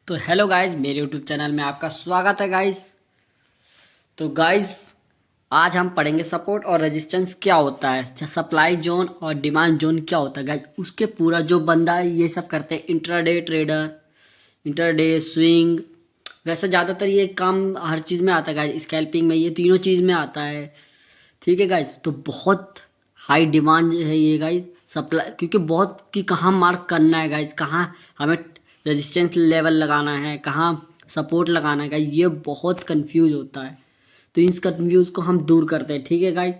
तो hello guys, मेरे YouTube channel में आपका स्वागत है गाइस। तो गाइस, आज हम पढ़ेंगे सपोर्ट और रेजिस्टेंस क्या होता है, सप्लाई जोन और डिमांड जोन क्या होता है गाइस। उसके पूरा जो बंदा ये सब करते हैं, इंट्राडे ट्रेडर, इंटरडे स्विंग, वैसे ज़्यादातर ये काम हर चीज़ में आता है गाइस। स्कैल्पिंग में ये तीनों चीज़ में आता है। ठीक है गाइस, तो बहुत हाई डिमांड है ये गाइस सप्लाई, क्योंकि बहुत कि कहाँ मार्क करना है गाइस, कहाँ हमें रेजिस्टेंस लेवल लगाना है, कहाँ सपोर्ट लगाना है गाइस, ये बहुत कंफ्यूज होता है। तो इस कंफ्यूज को हम दूर करते हैं। ठीक है गाइस,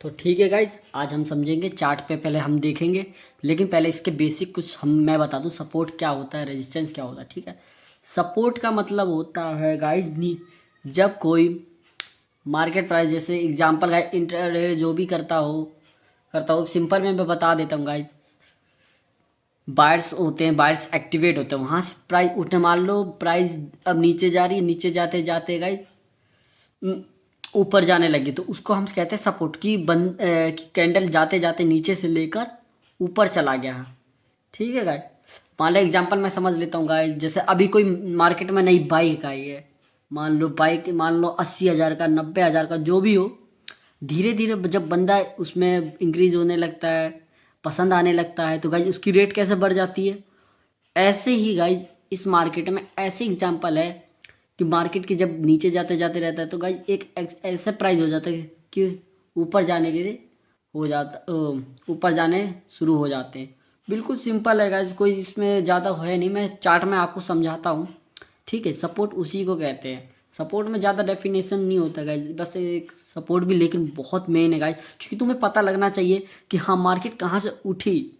तो ठीक है गाइस, आज हम समझेंगे चार्ट पे, पहले हम देखेंगे। लेकिन पहले इसके बेसिक कुछ मैं बता दूं, सपोर्ट क्या होता है, रेजिस्टेंस क्या होता है। ठीक है, सपोर्ट का मतलब होता है गाइस जब कोई मार्केट प्राइस, जैसे एग्जांपल गाइस इंटरडे जो भी करता हो सिंपल में मैं बता देता हूँ गाइस। बायर्स होते हैं, बायर्स एक्टिवेट होते हैं, वहाँ से प्राइस उठने, मान लो प्राइस अब नीचे जा रही है, नीचे जाते जाते गाइस ऊपर जाने लगी, तो उसको हम कहते हैं सपोर्ट की कैंडल जाते जाते नीचे से लेकर ऊपर चला गया। ठीक है गाइस, मान लो एग्जांपल मैं समझ लेता हूँ गाइस। जैसे अभी कोई मार्केट में नई बाइक आई है, मान लो 80,000 का, 90,000 का, जो भी हो। धीरे धीरे जब बंदा उसमें इंक्रीज होने लगता है, पसंद आने लगता है, तो गाइज उसकी रेट कैसे बढ़ जाती है। ऐसे ही गाइज इस मार्केट में ऐसे एग्जांपल है कि मार्केट की जब नीचे जाते जाते रहता है, तो गाइज ऐसा प्राइस हो जाता है कि ऊपर जाने के लिए हो जाता ऊपर जाने शुरू हो जाते हैं। बिल्कुल सिंपल है गाइज, कोई इसमें ज़्यादा है नहीं, मैं चार्ट में आपको समझाता हूँ। ठीक है, सपोर्ट उसी को कहते हैं। सपोर्ट में ज़्यादा डेफिनेशन नहीं होता गाइज, बस एक सपोर्ट भी लेकिन बहुत मेन है गाइज, क्योंकि तुम्हें पता लगना चाहिए कि हाँ मार्केट कहाँ से उठी,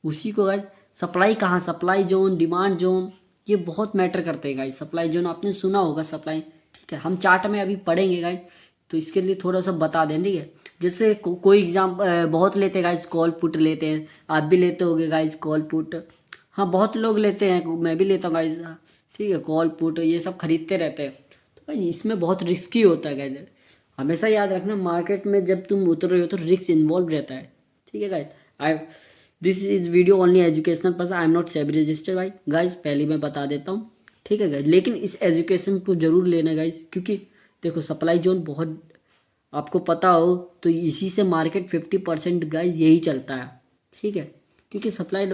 उसी को गाइज। सप्लाई कहाँ, सप्लाई जोन, डिमांड जोन, ये बहुत मैटर करते हैं गाइज। सप्लाई जोन आपने सुना होगा, सप्लाई। ठीक है, हम चार्ट में अभी पढ़ेंगे गाइज, तो इसके लिए थोड़ा सा बता दें। ठीक है, जैसे कोई एग्जाम बहुत लेते हैं गाइज, कॉल पुट लेते हैं, आप भी लेते होगे गाइज कॉल पुट। हाँ, बहुत लोग लेते हैं, मैं भी लेता हूँ गाइज। ठीक है, कॉल पुट ये सब खरीदते रहते हैं। तो भाई इसमें बहुत रिस्की होता है गाइज। हमेशा याद रखना, मार्केट में जब तुम उतर रहे हो तो रिस्क इन्वॉल्व रहता है। ठीक है guys, I this is video only educational purpose, I am not SEBI registered भाई गाइज, पहले मैं बता देता हूँ। ठीक है गाइज, लेकिन इस एजुकेशन को जरूर लेना गाइज, क्योंकि देखो सप्लाई जोन बहुत आपको पता हो तो इसी से मार्केट 50% गाइज यही चलता है। ठीक है, क्योंकि सप्लाई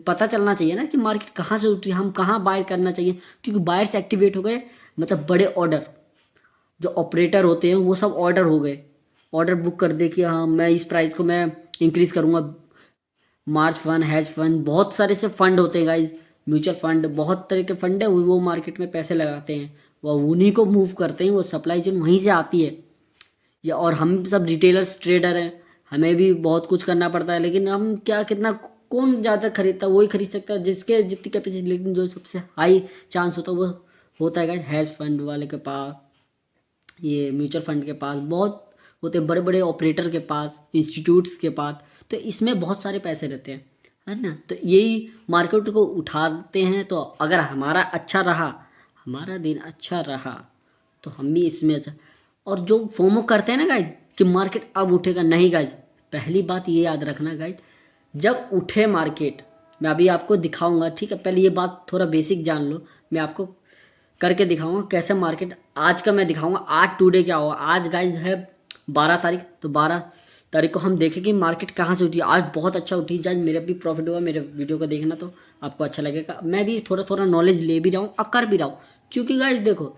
पता चलना चाहिए ना कि मार्केट कहाँ से उठी, हम कहाँ बाय करना चाहिए, क्योंकि बायर्स एक्टिवेट हो गए, मतलब बड़े ऑर्डर जो ऑपरेटर होते हैं वो सब ऑर्डर हो गए, ऑर्डर बुक कर दे कि हाँ मैं इस प्राइस को मैं इंक्रीज करूँगा। मार्च फंड, हैज फंड, बहुत सारे से फंड होते हैं गाइज, म्यूचुअल फंड, बहुत तरह के फंड है, वो मार्केट में पैसे लगाते हैं, वो उन्हीं को मूव करते हैं, वो सप्लाई चेन वहीं से आती है। या और हम सब रिटेलर्स ट्रेडर हैं, हमें भी बहुत कुछ करना पड़ता है, लेकिन हम क्या, कितना कौन ज़्यादा खरीदता है, वही खरीद सकता है जिसके जितनी कैपेसिटी, लेकिन जो सबसे हाई चांस होता है वो होता है गाइज हैज फंड वाले के पास, ये म्यूचुअल फंड के पास बहुत होते हैं, बड़े बड़े ऑपरेटर के पास, इंस्टीट्यूट्स के पास। तो इसमें बहुत सारे पैसे रहते हैं, है ना। तो यही मार्केट को उठाते हैं। तो अगर हमारा अच्छा रहा, हमारा दिन अच्छा रहा, तो हम भी इसमें अच्छा। और जो फोमो करते हैं ना गाइज कि मार्केट अब उठेगा, नहीं गाइज, पहली बात ये याद रखना गाइज, जब उठे मार्केट, मैं अभी आपको दिखाऊंगा। ठीक है, पहले ये बात थोड़ा बेसिक जान लो, मैं आपको करके दिखाऊंगा कैसे मार्केट, आज का मैं दिखाऊंगा आज टुडे क्या हुआ। आज गाइज है 12 तारीख, तो 12 तारीख को हम देखें कि मार्केट कहाँ से उठी। आज बहुत अच्छा उठी, आज मेरा भी प्रॉफिट हुआ। मेरे वीडियो को देखना तो आपको अच्छा लगेगा, मैं भी थोड़ा थोड़ा नॉलेज ले भी रहा हूँ और कर भी रहा हूँ, क्योंकि गाइज देखो,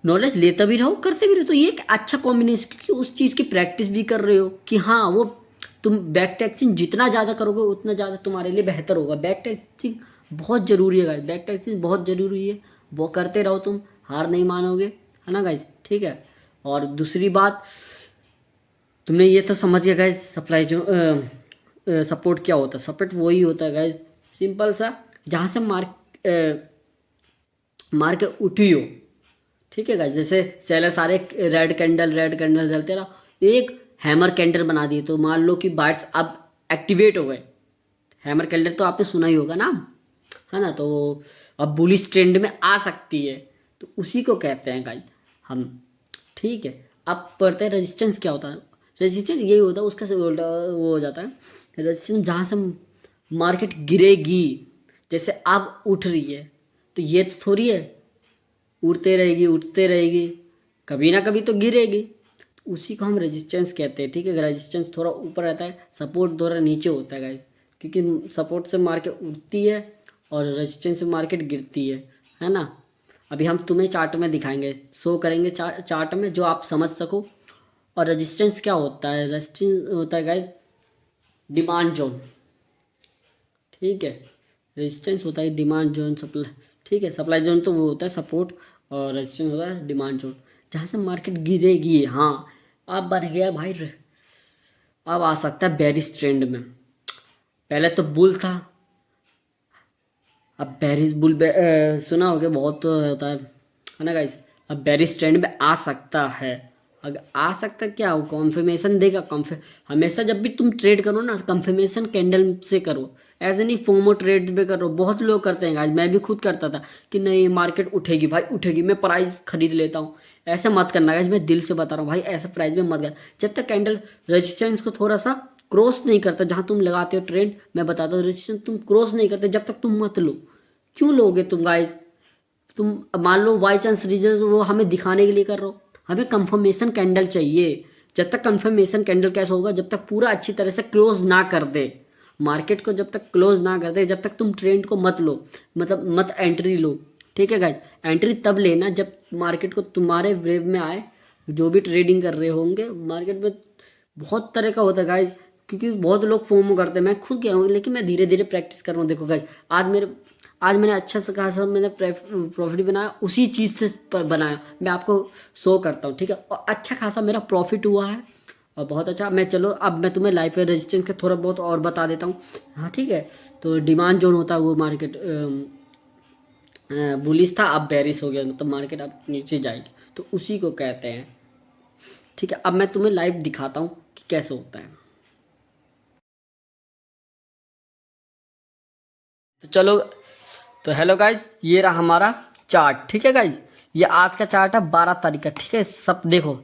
नॉलेज लेता भी रहो करते भी रहो, तो ये एक अच्छा कॉम्बिनेशन, क्योंकि उस चीज़ की प्रैक्टिस भी कर रहे हो कि हाँ वो तुम बैक टैक्सिंग जितना ज़्यादा करोगे उतना ज़्यादा तुम्हारे लिए बेहतर होगा। बैक टैक्सिंग बहुत ज़रूरी है गाइज, बैक टैक्सिंग बहुत ज़रूरी है, वो करते रहो, तुम हार नहीं मानोगे, है ना गाइज। ठीक है, और दूसरी बात, तुमने ये तो समझ गया गाइज सप्लाई जो सपोर्ट क्या होता है। सपोर्ट वही होता है गाइज, सिंपल सा, जहाँ से मार्केट उठी हो। ठीक है गाइस, जैसे सेलर सारे रेड कैंडल जलते रहा, एक हैमर कैंडल बना दिए, तो मान लो कि बाइट्स अब एक्टिवेट हो गए। हैमर कैंडल तो आपने सुना ही होगा नाम, है ना। तो अब बुलिश ट्रेंड में आ सकती है, तो उसी को कहते हैं गाइस हम। ठीक है, अब पढ़ते हैं रेजिस्टेंस क्या होता है। रेजिस्टेंस यही होता है, उसका से उल्टा वो हो जाता है। रेजिस्टेंस जहाँ से मार्केट गिरेगी, जैसे अब उठ रही है, तो ये तो थोड़ी है उड़ते रहेगी उठते रहेगी, कभी ना कभी तो गिरेगी। तो उसी को हम रेजिस्टेंस कहते हैं। ठीक है, रेजिस्टेंस थोड़ा ऊपर रहता है, सपोर्ट थोड़ा नीचे होता है गाइस, क्योंकि सपोर्ट से मार्केट उठती है और रेजिस्टेंस से मार्केट गिरती है ना। अभी हम तुम्हें चार्ट में दिखाएंगे, शो करेंगे चार्ट में, जो आप समझ सको। और रेजिस्टेंस क्या होता है? रेजिस्टेंस होता है गाइस डिमांड जोन। ठीक है, रेजिस्टेंस होता है डिमांड जोन, सप्लाई। ठीक है, सप्लाई जोन तो वो होता है सपोर्ट, और रेजिस्टेंस होता है डिमांड जोन, जहाँ से मार्केट गिरेगी। हाँ, अब बन गया भाई, अब आ सकता है बेरिश ट्रेंड में। पहले तो बुल था, अब बेरिश सुना होगा बहुत तो होता है ना गाइस। अब बेरिश ट्रेंड में आ सकता है। अगर आ सकता है क्या, वो कॉन्फर्मेशन देगा। हमेशा जब भी तुम ट्रेड करो ना, कन्फर्मेशन कैंडल से करो, ऐसे नहीं फोमो ट्रेड में करो। बहुत लोग करते हैं गाइस, मैं भी खुद करता था कि नहीं मार्केट उठेगी भाई उठेगी, मैं प्राइस खरीद लेता हूँ। ऐसे मत करना गाइस, मैं दिल से बता रहा हूँ भाई, ऐसे प्राइस में मत कर। जब तक कैंडल रेजिस्टेंस को थोड़ा सा क्रॉस नहीं करता, जहाँ तुम लगाते हो ट्रेंड, मैं बताता हूँ रेजिस्टेंस तुम क्रॉस नहीं करते, जब तक तुम मत लो। क्यों लोगे तुम गाइस? तुम मान लो बाई चांस रीजन वो हमें दिखाने के लिए कर रहे हो, हमें कंफर्मेशन कैंडल चाहिए। जब तक कंफर्मेशन कैंडल कैसे होगा, जब तक पूरा अच्छी तरह से क्लोज ना कर दे मार्केट को, जब तक क्लोज ना कर दे, जब तक तुम ट्रेंड को मत लो, मतलब मत एंट्री लो। ठीक है गाइस, एंट्री तब लेना जब मार्केट को तुम्हारे वेव में आए। जो भी ट्रेडिंग कर रहे होंगे मार्केट में, बहुत तरह का होता है गाइस, क्योंकि बहुत लोग फोमो करते हैं, मैं खुद गया हूँ, लेकिन मैं धीरे धीरे प्रैक्टिस कर रहा हूँ। देखो गाइस, आज मैंने अच्छा से कहा सब, मैंने प्रॉफिट बनाया उसी चीज़ से बनाया, मैं आपको शो करता हूँ। ठीक है, और अच्छा खासा मेरा प्रॉफिट हुआ है, और बहुत अच्छा। मैं चलो अब मैं तुम्हें लाइफ रेजिस्टेंस का थोड़ा बहुत और बता देता हूँ। हाँ ठीक है, तो डिमांड जोन होता है वो मार्केट बुलिश था, अब बेरिश हो गया, मतलब मार्केट अब नीचे जाएगी, तो उसी को कहते हैं। ठीक है, अब मैं तुम्हें लाइव दिखाता हूँ कि कैसे होता है। तो चलो, तो हेलो गाइज, ये रहा हमारा चार्ट। ठीक है गाइज, ये आज का चार्ट है 12 तारीख का। ठीक है, सब देखो।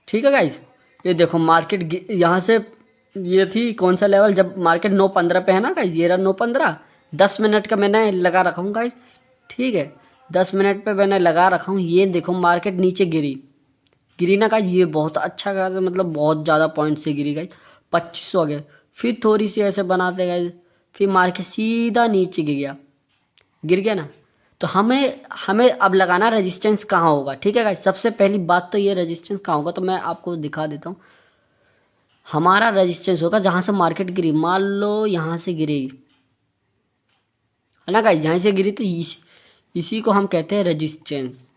ठीक है गाइज, ये देखो मार्केट यहाँ से, ये थी कौन सा लेवल, जब मार्केट 9:15 पे है ना गाइज, ये रहा 9:15। 10 मिनट का मैंने लगा रखा हूँ गाइज। ठीक है, 10 मिनट पे मैंने लगा रखा हूँ। ये देखो मार्केट नीचे गिरी, गिरी ना गाइज, ये बहुत अच्छा खासा, मतलब बहुत ज़्यादा पॉइंट से गिरी गाइज, 2500 आ गया। फिर थोड़ी सी ऐसे बनाते गाइज, फिर मार्केट सीधा नीचे गिर गया ना। तो हमें हमें अब लगाना रेजिस्टेंस कहाँ होगा। ठीक है गाइस, सबसे पहली बात तो ये रेजिस्टेंस कहाँ होगा, तो मैं आपको दिखा देता हूँ। हमारा रेजिस्टेंस होगा जहाँ से मार्केट गिरी, मान लो यहाँ से गिरी है ना गाइस, यहाँ से गिरी, तो इसी को हम कहते हैं रेजिस्टेंस।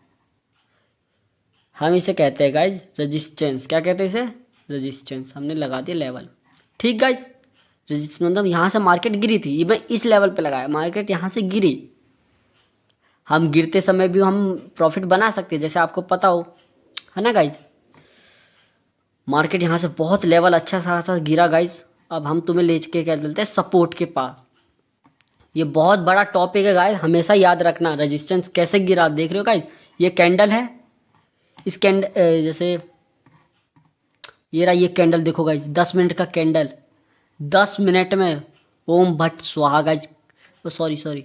हम इसे कहते हैं गाइस रेजिस्टेंस। क्या कहते हैं इसे? रेजिस्टेंस। हमने लगा दिया लेवल। ठीक गाइस, रेजिस्टेंस मतलब यहाँ से मार्केट गिरी थी, ये मैं इस लेवल पे लगाया, मार्केट यहाँ से गिरी। हम गिरते समय भी हम प्रॉफिट बना सकते हैं, जैसे आपको पता हो, है ना गाइज। मार्केट यहाँ से बहुत लेवल अच्छा खासा गिरा गाइज। अब हम तुम्हें ले के क्या चलते हैं सपोर्ट के पास। ये बहुत बड़ा टॉपिक है गाइज, हमेशा याद रखना। रेजिस्टेंस कैसे गिरा देख रहे हो गाइज, ये कैंडल है, इस कैंडल जैसे ये रहा, ये कैंडल देखो गाइज, 10 मिनट का कैंडल, 10 मिनट में ओम भट्ट स्वाहा गाइज। सॉरी सॉरी,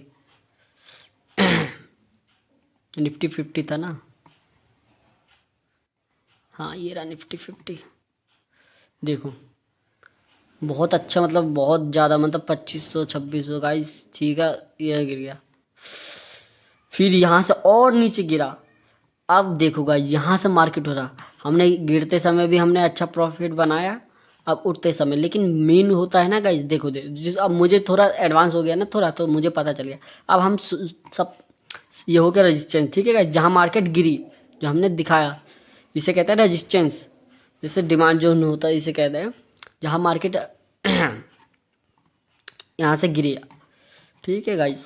निफ्टी 50 था ना। हाँ ये रहा निफ्टी 50, देखो बहुत अच्छा, मतलब बहुत ज़्यादा, मतलब 2500 2600 गाइस। ठीक है, ये गिर गया, फिर यहाँ से और नीचे गिरा। अब देखो गाइस, यहाँ से मार्केट हो रहा, हमने गिरते समय भी हमने अच्छा प्रॉफिट बनाया, अब उठते समय। लेकिन मेन होता है ना गाइस, देखो अब मुझे थोड़ा एडवांस हो गया ना थोड़ा, तो मुझे पता चल गया। अब हम सब ये हो गया रेजिस्टेंस। ठीक है गाइस, जहाँ मार्केट गिरी जो हमने दिखाया, इसे कहते हैं रेजिस्टेंस। जैसे डिमांड जोन होता है इसे कहते हैं, जहाँ मार्केट यहाँ से गिरी। ठीक है गाइस,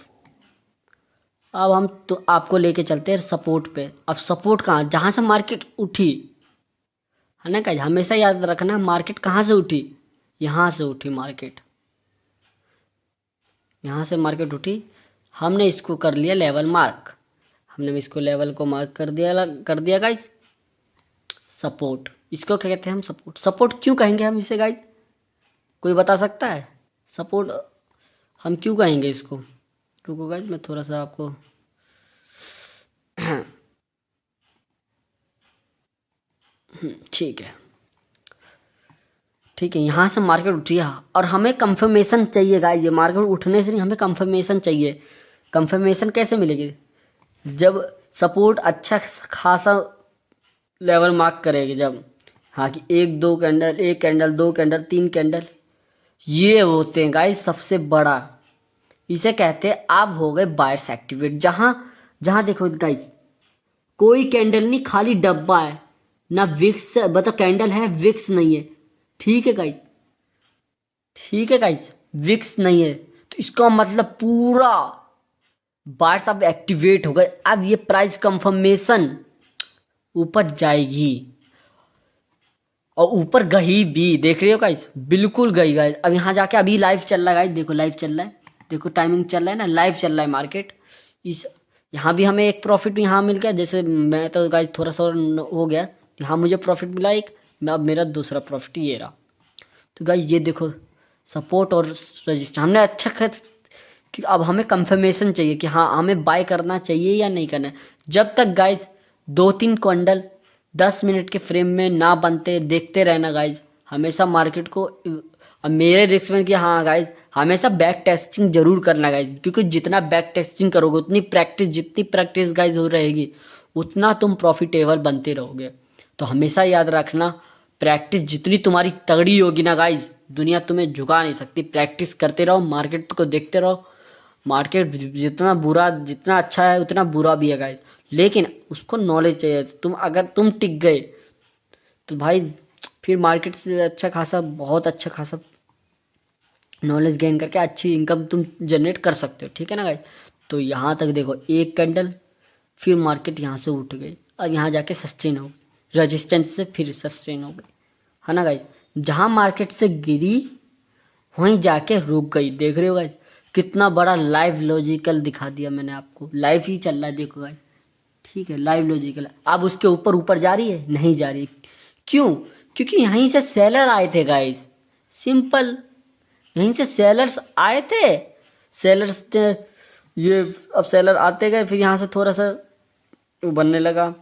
अब हम तो आपको लेके चलते हैं सपोर्ट पे। अब सपोर्ट कहाँ, जहाँ से मार्केट उठी, है ना गाइस, हमेशा याद रखना मार्केट कहाँ से उठी, यहाँ से उठी मार्केट, यहाँ से मार्केट उठी। हमने इसको कर लिया लेवल मार्क, हमने इसको लेवल को मार्क कर दिया गाइस। सपोर्ट, इसको क्या कहते हैं हम? सपोर्ट। सपोर्ट क्यों कहेंगे हम इसे गाइस, कोई बता सकता है? सपोर्ट हम क्यों कहेंगे इसको? रुको गाइस, मैं थोड़ा सा आपको ठीक है, ठीक है, यहाँ से मार्केट उठी है और हमें कंफर्मेशन चाहिए गाइस। ये मार्केट उठने से नहीं, हमें कंफर्मेशन चाहिए। कंफर्मेशन कैसे मिलेगी? जब सपोर्ट अच्छा खासा लेवल मार्क करेगी, जब हाँ कि एक दो कैंडल, एक कैंडल, दो कैंडल, तीन कैंडल, ये होते हैं गाइस सबसे बड़ा। इसे कहते हैं आप हो गए बायर्स एक्टिवेट। जहाँ जहाँ देखो गाइस, कोई कैंडल नहीं, खाली डब्बा है ना, विक्स मतलब कैंडल है, विक्स नहीं है। ठीक है गाइस, ठीक है गाइस, विक्स नहीं है, तो इसका मतलब पूरा बायर्स अब एक्टिवेट हो गए। अब ये प्राइस कंफर्मेशन ऊपर जाएगी और ऊपर गई भी, देख रहे हो गाइस, बिल्कुल गई गाइस। अब यहाँ जाके अभी लाइव चल रहा है गाइस, देखो लाइव चल रहा है, देखो टाइमिंग चल रहा है ना, लाइव चल रहा है मार्केट। इस यहाँ भी हमें एक प्रॉफिट यहाँ मिल गया, जैसे मैं तो गाइस थोड़ा सा और हो गया, यहाँ मुझे प्रॉफिट मिला एक, अब मेरा दूसरा प्रॉफिट ये रहा। तो गाइस ये देखो सपोर्ट और रजिस्टर हमने अच्छा कि अब हमें कंफर्मेशन चाहिए कि हाँ हमें बाय करना चाहिए या नहीं करना है। जब तक गाइज दो तीन क्वांटल 10 मिनट के फ्रेम में ना बनते, देखते रहना गाइज हमेशा मार्केट को। अब मेरे रिस्क में कि हाँ गाइज हमेशा बैक टेस्टिंग जरूर करना गाइज, क्योंकि जितना बैक टेस्टिंग करोगे उतनी प्रैक्टिस, जितनी प्रैक्टिस गाइज हो रहेगी उतना तुम प्रॉफिटेबल बनते रहोगे। तो हमेशा याद रखना, प्रैक्टिस जितनी तुम्हारी तगड़ी होगी ना गाइज, दुनिया तुम्हें झुका नहीं सकती। प्रैक्टिस करते रहो, मार्केट को देखते रहो। मार्केट जितना बुरा, जितना अच्छा है उतना बुरा भी है गाइस, लेकिन उसको नॉलेज चाहिए। तुम अगर तुम टिक गए तो भाई फिर मार्केट से अच्छा खासा, बहुत अच्छा खासा नॉलेज गेन करके अच्छी इनकम तुम जनरेट कर सकते हो। ठीक है ना गाइस? तो यहाँ तक देखो एक कैंडल, फिर मार्केट यहाँ से उठ गई और यहाँ जाके सस्टेन हो गई, रजिस्टेंस से फिर सस्टेन हो गई, है ना गाइस? जहाँ मार्केट से गिरी वहीं जाके रुक गई। देख रहे हो गाइस, कितना बड़ा लाइव लॉजिकल दिखा दिया मैंने आपको, लाइव ही चल रहा है देखो गाइस। ठीक है, लाइव लॉजिकल। अब उसके ऊपर ऊपर जा रही है? नहीं जा रही। क्यों? क्योंकि यहीं से सेलर आए थे गाइस, सिंपल। यहीं से सेलर्स आए थे, सेलर्स ये अब सेलर आते गए, फिर यहाँ से थोड़ा सा वो बनने लगा।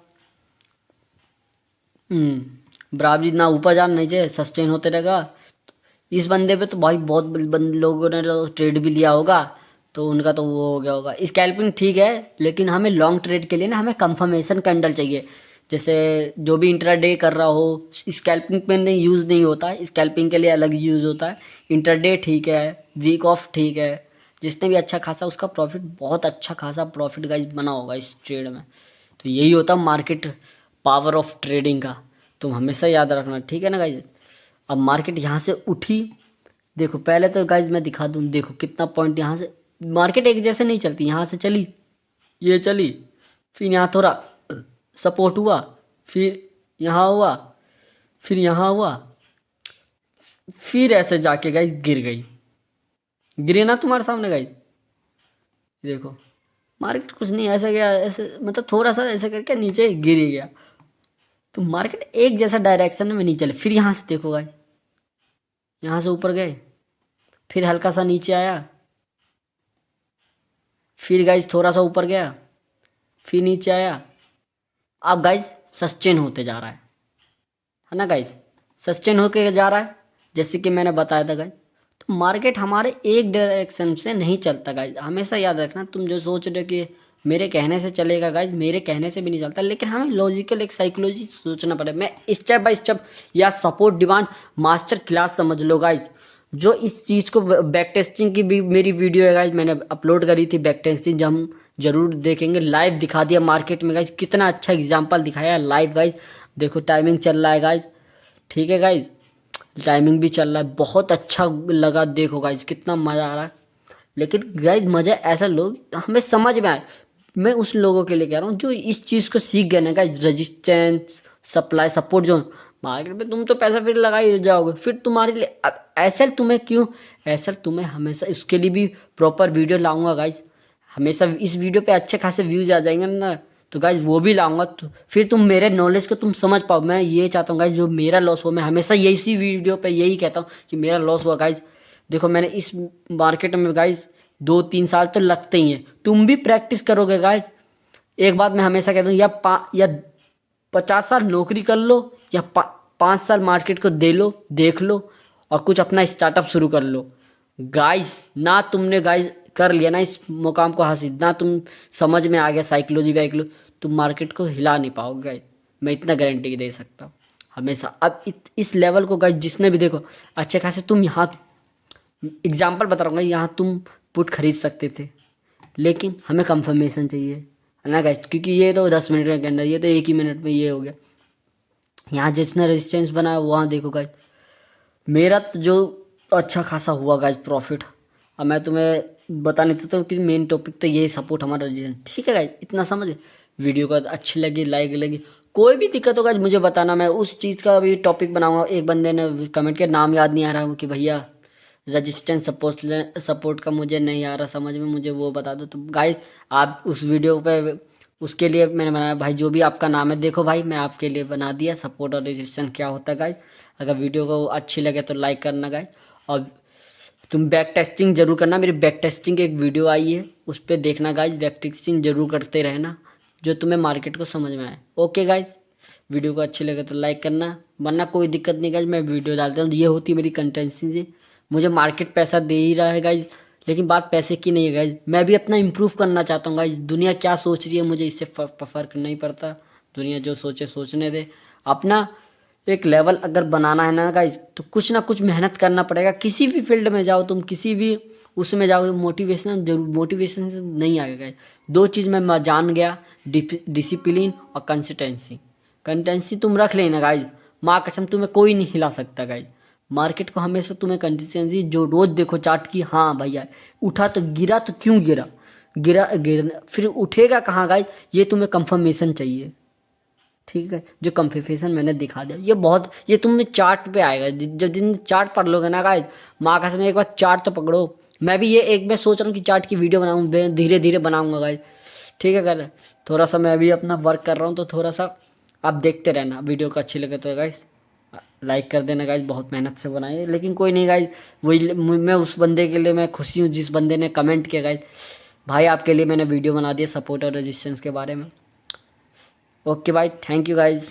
बराबरी ना ऊपर जा नहीं चाहिए, सस्टेन होते रहेगा। इस बंदे पे तो भाई बहुत लोगों ने तो ट्रेड भी लिया होगा, तो उनका तो वो हो गया होगा। स्कैल्पिंग ठीक है, लेकिन हमें लॉन्ग ट्रेड के लिए ना हमें कंफर्मेशन कैंडल चाहिए। जैसे जो भी इंट्राडे कर रहा हो, स्कैल्पिंग पे नहीं यूज़ नहीं होता है, स्कैल्पिंग के लिए अलग यूज़ होता है। इंट्राडे ठीक है, वीक ऑफ ठीक है, जिसने भी अच्छा खासा उसका प्रॉफिट, बहुत अच्छा खासा प्रॉफिट गाइस बना होगा इस ट्रेड में। तो यही होता मार्केट पावर ऑफ ट्रेडिंग का, तुम हमेशा याद रखना। ठीक है ना गाइज? अब मार्केट यहाँ से उठी, देखो पहले तो गाइज मैं दिखा दूँ, देखो कितना पॉइंट यहाँ से मार्केट एक जैसे नहीं चलती। यहाँ से चली, ये चली, फिर यहाँ थोड़ा सपोर्ट हुआ, फिर यहाँ हुआ, फिर यहाँ हुआ, फिर ऐसे जाके गाइज गिर गई। गिरे ना तुम्हारे सामने गाइज, देखो मार्केट कुछ नहीं ऐसा गया, ऐसे मतलब थोड़ा सा ऐसे करके नीचे गिर ही गया। तो मार्केट एक जैसा डायरेक्शन में नहीं चले। फिर यहाँ से देखो गाइज, यहाँ से ऊपर गए, फिर हल्का सा नीचे आया, फिर गाइज थोड़ा सा ऊपर गया, फिर नीचे आया। अब गाइज सस्टेन होते जा रहा है ना गाइज? सस्टेन होके जा रहा है, जैसे कि मैंने बताया था गाइज। तो मार्केट हमारे एक डायरेक्शन से नहीं चलता गाइज, हमेशा याद रखना। तुम जो सोच रहे हो कि मेरे कहने से चलेगा गाइज, मेरे कहने से भी नहीं चलता, लेकिन हमें लॉजिकल एक साइकोलॉजी सोचना पड़ेगा। मैं स्टेप बाय स्टेप या सपोर्ट डिमांड मास्टर क्लास समझ लो गाइज, जो इस चीज़ को बैक टेस्टिंग की भी मेरी वीडियो है गाइज, मैंने अपलोड करी थी बैक टेस्टिंग, जब हम जरूर देखेंगे। लाइव दिखा दिया मार्केट में गाइज, कितना अच्छा एग्जाम्पल दिखाया लाइव गाइज। देखो टाइमिंग चल रहा है गाइज, ठीक है गाइज, टाइमिंग भी चल रहा है, बहुत अच्छा लगा। देखो गाइज कितना मज़ा आ रहा है। लेकिन गाइज मज़ा ऐसा लोग हमें समझ में आए, मैं उस लोगों के लिए कह रहा हूँ जो इस चीज़ को सीख गए ना guys, resistance, supply, support zone. Market में तुम तो पैसा फिर लगा ही जाओगे, फिर तुम्हारे लिए अब ऐसा तुम्हें क्यों, ऐसा तुम्हें हमेशा इसके लिए भी प्रॉपर वीडियो लाऊंगा गाइज। हमेशा इस वीडियो पे अच्छे खासे व्यूज आ जाएंगे ना, तो गाइज वो भी लाऊंगा, तो फिर तुम मेरे नॉलेज को तुम समझ पाओ। मैं ये चाहता हूँ गाइज जो मेरा लॉस हो, मैं हमेशा यही सी वीडियो पे यही कहता हूँ कि मेरा लॉस हुआ गाइज। देखो मैंने इस मार्केट में गाइज 2-3 साल तो लगते ही हैं, तुम भी प्रैक्टिस करोगे गाइज। एक बात मैं हमेशा कहता हूँ, या 50 साल नौकरी कर लो या 5 साल मार्केट को दे लो, देख लो और कुछ अपना स्टार्टअप शुरू कर लो गाइस। ना तुमने गाइस कर लिया ना इस मुकाम को हासिल, ना तुम समझ में आ गया साइकोलॉजी वाइकोलॉजी, तुम मार्केट को हिला नहीं पाओगे गाइस। मैं इतना गारंटी दे सकता हूँ हमेशा। अब इस लेवल को गाइस जिसने भी देखो अच्छे खासे, तुम यहाँ एग्जाम्पल बता रहा हूँ, यहाँ तुम पुट खरीद सकते थे, लेकिन हमें कंफर्मेशन चाहिए है ना गाइस, क्योंकि ये तो 10 मिनट के अंदर, ये तो 1 ही मिनट में ये हो गया। यहाँ जितना रेजिस्टेंस बना है वहाँ देखो गाइस, मेरा तो जो अच्छा खासा हुआ गाइस प्रॉफिट। अब मैं तुम्हें बता नहीं सकता हूँ कि मेन टॉपिक तो ये सपोर्ट हमारा रीजन, ठीक है गाइस, इतना समझ। वीडियो को अच्छी लगी, लाइक लगी, कोई भी दिक्कत होगा मुझे बताना, मैं उस चीज़ का भी टॉपिक बनाऊंगा। एक बंदे ने कमेंट किया, नाम याद नहीं आ रहा कि भैया रजिस्टेंस सपोर्ट का मुझे नहीं आ रहा समझ में, मुझे वो बता दो। तो गाइस आप उस वीडियो पे, उसके लिए मैंने बनाया भाई, जो भी आपका नाम है देखो भाई, मैं आपके लिए बना दिया सपोर्ट और रजिस्ट्रेशन क्या होता है गाइस। अगर वीडियो को अच्छी लगे तो लाइक करना गाइस, और तुम बैक टेस्टिंग जरूर करना। मेरी बैक टेस्टिंग की एक वीडियो आई है, उस पर देखना गाइस, बैक टेस्टिंग जरूर करते रहना जो तुम्हें मार्केट को समझ में आए। ओके गाइस, वीडियो को अच्छी लगे तो लाइक करना, वरना कोई दिक्कत नहीं गाइस, मैं वीडियो डालता हूँ। ये होती है मेरी कंटेंसी, मुझे मार्केट पैसा दे ही रहा है गाइज, लेकिन बात पैसे की नहीं है गाइज, मैं भी अपना इम्प्रूव करना चाहता हूँ गाइज। दुनिया क्या सोच रही है मुझे इससे फर्क नहीं पड़ता, दुनिया जो सोचे सोचने दे। अपना एक लेवल अगर बनाना है ना गाइज, तो कुछ ना कुछ मेहनत करना पड़ेगा। किसी भी फील्ड में जाओ तुम, किसी भी उसमें जाओ, मोटिवेशन जरूर, मोटिवेशन से नहीं आएगा गाइज। दो चीज़ मैं जान गया, डिसिप्लिन और कंसिस्टेंसी। कंसिस्टेंसी तुम रख लेना गाइज, माँ कसम तुम्हें कोई नहीं हिला सकता गाइज। मार्केट को हमेशा तुम्हें कंसिस्टेंसी, जो रोज देखो चार्ट की, हाँ भैया उठा तो गिरा, तो क्यों गिरा, गिरा फिर उठेगा कहाँ गाइस, ये तुम्हें कंफर्मेशन चाहिए, ठीक है। जो कंफर्मेशन मैंने दिखा दिया, ये बहुत, ये तुम्हें चार्ट पे आएगा। जब दिन चार्ट पढ़ लोगे ना गाइस, माँ कसम एक बार चार्ट तो पकड़ो। मैं भी ये एक मैं सोच रहा हूँ कि चार्ट की वीडियो बनाऊँ, धीरे धीरे बनाऊंगा गाइस, ठीक है। कर थोड़ा सा मैं भी अपना वर्क कर रहा हूँ, तो थोड़ा सा आप देखते रहना। वीडियो को अच्छी लगे तो गाइस लाइक कर देना गाइज, बहुत मेहनत से बनाई है, लेकिन कोई नहीं गाइज, वही मैं उस बंदे के लिए मैं खुशी हूँ जिस बंदे ने कमेंट किया गाइज, भाई आपके लिए मैंने वीडियो बना दिया सपोर्ट और रेजिस्टेंस के बारे में। ओके भाई, थैंक यू गाइज।